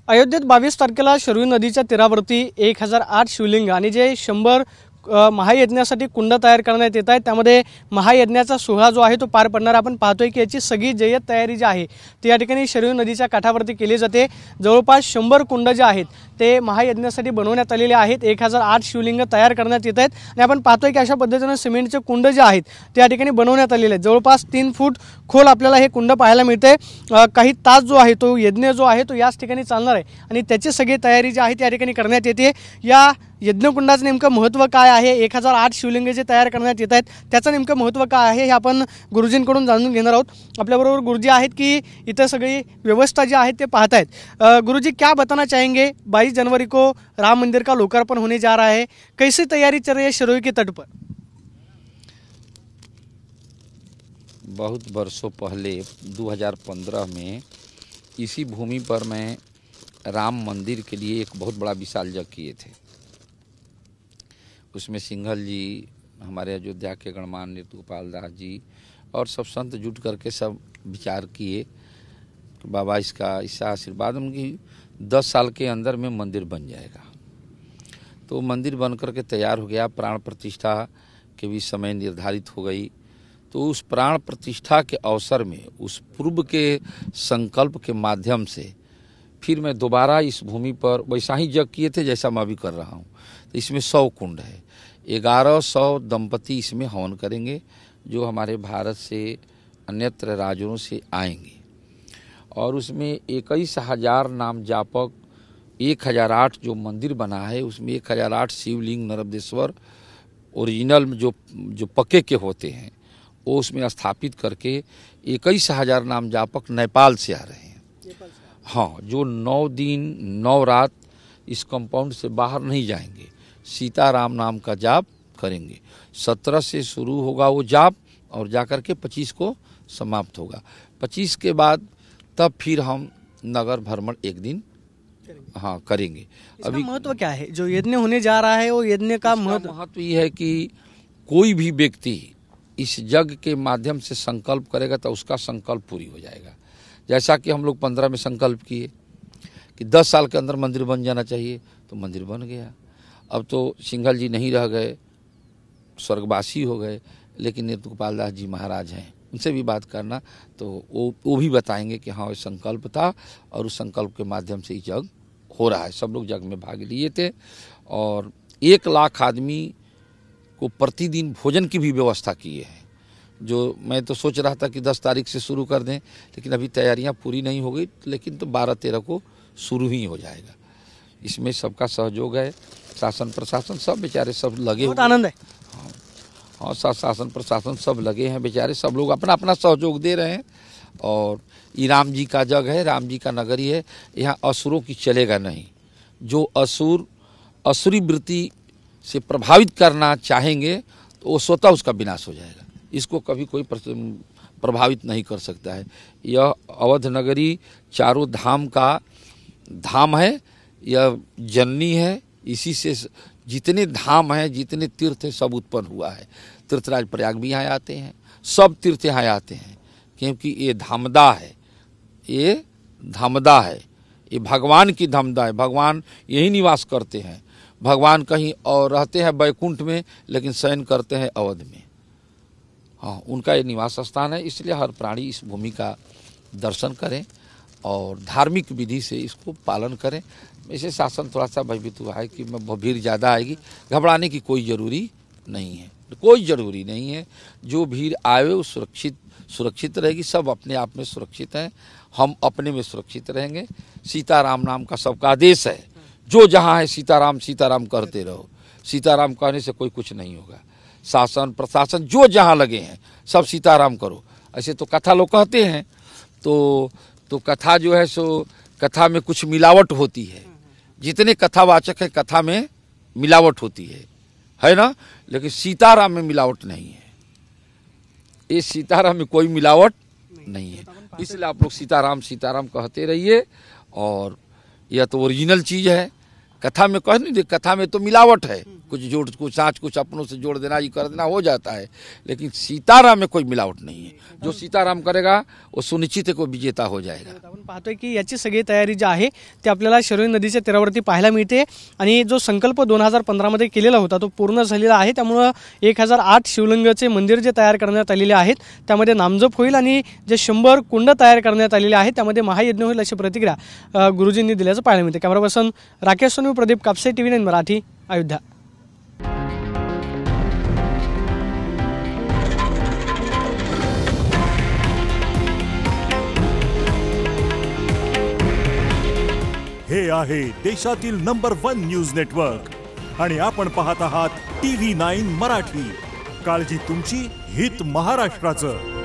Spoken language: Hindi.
अयोध्येत 22 तारखेला शरयू नदीच्या तीरावरती 1008 शिवलिंग आणि जे 100 महायज्ञासाठी कुंड तयार करण्यात येत आहेत। त्यामध्ये महायज्ञाचा सोहळा जो आहे तो पार पडणार। आपण पाहतोय की याची सगळी जय्यत तयारी जी आहे ती या ठिकाणी शरयू नदीच्या काठावरती केली जाते। जवळपास 100 कुंड जे आहेत ते महायज्ञासाठी बनवण्यात आलेले आहेत। 1008 शिवलिंग तयार करण्यात येत आहेत आणि आपण पाहतोय की अशा पद्धतीने सिमेंटचे कुंड जे आहेत ते या ठिकाणी बनवण्यात आलेले आहेत। जवळपास 3 फूट खोल आपल्याला हे कुंड पाहायला मिळते। काही तास जो आहे तो यज्ञ जो आहे तो याच ठिकाणी चालणार आहे आणि त्याची सगळी तयारी जी आहे त्या ठिकाणी करण्यात येते। या यज्ञकुंडाचं नेमकं महत्त्व काय आहे, 1008 शिवलिंग जे तयार करण्यात येत आहेत त्याचं नेमकं महत्त्व काय आहे हे आपण गुरुजींकडून जाणून घेणार आहोत। आपल्याबरोबर गुरुजी आहेत की इथं सगळी व्यवस्था जी आहे ते पाहत आहेत। गुरुजी क्या बताना चाहेंगे, 22 जनवरी को राम मंदिर का लोकार्पण होने जा रहा है, कैसी तैयारी चल रही है शरयू के तट पर? बहुत बरसों पहले 2015 में इसी भूमि पर मैं राम मंदिर के लिए एक बहुत बड़ा विशाल यज्ञ किए थे। उसमें सिंघल जी, हमारे अयोध्या के गणमान्य नृत्यगोपाल दास जी और सब संत जुट करके सब विचार किए कि बाबा इसका आशीर्वाद उनकी 10 साल के अंदर में मंदिर बन जाएगा। तो मंदिर बन करके तैयार हो गया। प्राण प्रतिष्ठा के भी समय निर्धारित हो गई। तो उस प्राण प्रतिष्ठा के अवसर में उस पूर्व के संकल्प के माध्यम से फिर मैं दोबारा इस भूमि पर वैसा ही यज्ञ किए थे जैसा मैं अभी कर रहा हूँ। तो इसमें 100 कुंड है। 1100 दंपति इसमें हवन करेंगे जो हमारे भारत से अन्यत्र राज्यों से आएंगे। और उसमें 21,000 नाम जापक, 1008 जो मंदिर बना है उसमें 1008 शिवलिंग नर्मदेश्वर ओरिजिनल जो पक्के के होते हैं वो उसमें स्थापित करके 21,000 नाम जापक नेपाल से आ रहे हैं। हाँ, जो 9 दिन 9 रात इस कंपाउंड से बाहर नहीं जाएंगे, सीताराम नाम का जाप करेंगे। 17 से शुरू होगा वो जाप और जाकर के 25 को समाप्त होगा। 25 के बाद तब फिर हम नगर भ्रमण एक दिन हाँ करेंगे। अभी महत्व क्या है जो यज्ञ होने जा रहा है? वो यज्ञ का महत्व ये है कि कोई भी व्यक्ति इस यज्ञ के माध्यम से संकल्प करेगा तो उसका संकल्प पूरी हो जाएगा। जैसा कि हम लोग 15 में संकल्प किए कि 10 साल के अंदर मंदिर बन जाना चाहिए, तो मंदिर बन गया। अब तो सिंघल जी नहीं रह गए, स्वर्गवासी हो गए, लेकिन नृत्यगोपाल दास जी महाराज हैं, उनसे भी बात करना तो वो भी बताएंगे कि हाँ संकल्प था और उस संकल्प के माध्यम से यज्ञ हो रहा है। सब लोग यज्ञ में भाग लिए थे और 1 लाख आदमी को प्रतिदिन भोजन की भी व्यवस्था किए हैं। जो मैं तो सोच रहा था कि 10 तारीख से शुरू कर दें, लेकिन अभी तैयारियां पूरी नहीं हो गई, लेकिन तो 12-13 को शुरू ही हो जाएगा। इसमें सबका सहयोग है, शासन प्रशासन सब बेचारे सब लगे हुए। आनंद है। हाँ, शासन प्रशासन सब लगे हैं बेचारे, सब लोग अपना अपना सहयोग दे रहे हैं। और ये राम जी का जग है, राम जी का नगरी है, यहाँ असुरों की चलेगा नहीं। जो असुरी वृत्ति से प्रभावित करना चाहेंगे तो वो स्वतः उसका विनाश हो जाएगा। इसको कभी कोई प्रभावित नहीं कर सकता है। यह अवध नगरी चारों धाम का धाम है, यह जननी है। इसी से जितने धाम हैं, जितने तीर्थ हैं, सब उत्पन्न हुआ है। तीर्थराज प्रयाग भी यहाँ आते हैं, सब तीर्थ यहाँ आते हैं, क्योंकि ये धामदा है, ये धामदा है, ये भगवान की धामदा है। भगवान यही निवास करते हैं। भगवान कहीं और रहते हैं वैकुंठ में, लेकिन शयन करते हैं अवध में। हाँ, उनका ये निवास स्थान है। इसलिए हर प्राणी इस भूमि का दर्शन करें और धार्मिक विधि से इसको पालन करें। इसे शासन थोड़ा सा भयभीत हुआ है कि भीड़ ज़्यादा आएगी, घबराने की कोई ज़रूरी नहीं है, कोई ज़रूरी नहीं है। जो भीड़ आए वो सुरक्षित रहेगी। सब अपने आप में सुरक्षित हैं, हम अपने में सुरक्षित रहेंगे। सीताराम नाम का सबका आदेश है, जो जहाँ है सीताराम सीताराम करते रहो। सीताराम कहने से कोई कुछ नहीं होगा। शासन प्रशासन जो जहाँ लगे हैं सब सीताराम करो। ऐसे तो कथा लोग कहते हैं, तो कथा जो है सो कथा में कुछ मिलावट होती है। जितने कथावाचक है कथा में मिलावट होती है ना, लेकिन सीताराम में मिलावट नहीं है। ये सीताराम में कोई मिलावट नहीं है। इसलिए आप लोग सीताराम सीताराम कहते रहिए। और यह तो ओरिजिनल चीज़ है, कथा में कह नहीं दे, कथा में तो मिलावट है, कुछ जोड़ कुछ साँच कुछ अपनों से जोड़ देना, ये कर देना हो जाता है, लेकिन सीताराम में कोई मिलावट नहीं है। जो सीताराम करेगा वो सुनिश्चित है को विजेता हो जाएगा। आपण पाहतोय की याची सगळी तयारी जी आहे ती आपल्याला शरयू नदीच्या तीरावरती पाहायला मिळते आणि जो संकल्प 2015 मध्ये केलेला होता तो पूर्ण झालेला आहे। त्यामुळे 1008 शिवलिंगाचे मंदिर जे तयार करण्यात आलेले आहेत त्यामध्ये नामजप होईल आणि जे 100 कुंड तयार करण्यात आलेले आहेत त्यामध्ये महायज्ञ होईल अशी प्रतिक्रिया गुरुजींनी दिल्याचं पाहायला मिळते। Camera person Rakesh Sonu, Pradeep Kapse, TV9 Marathi, Ayodhya. हे आहे देशातील नंबर 1 न्यूज नेटवर्क आणि आपण पाहत आहात TV9 मराठी। काळजी तुमची, हित महाराष्ट्राचं।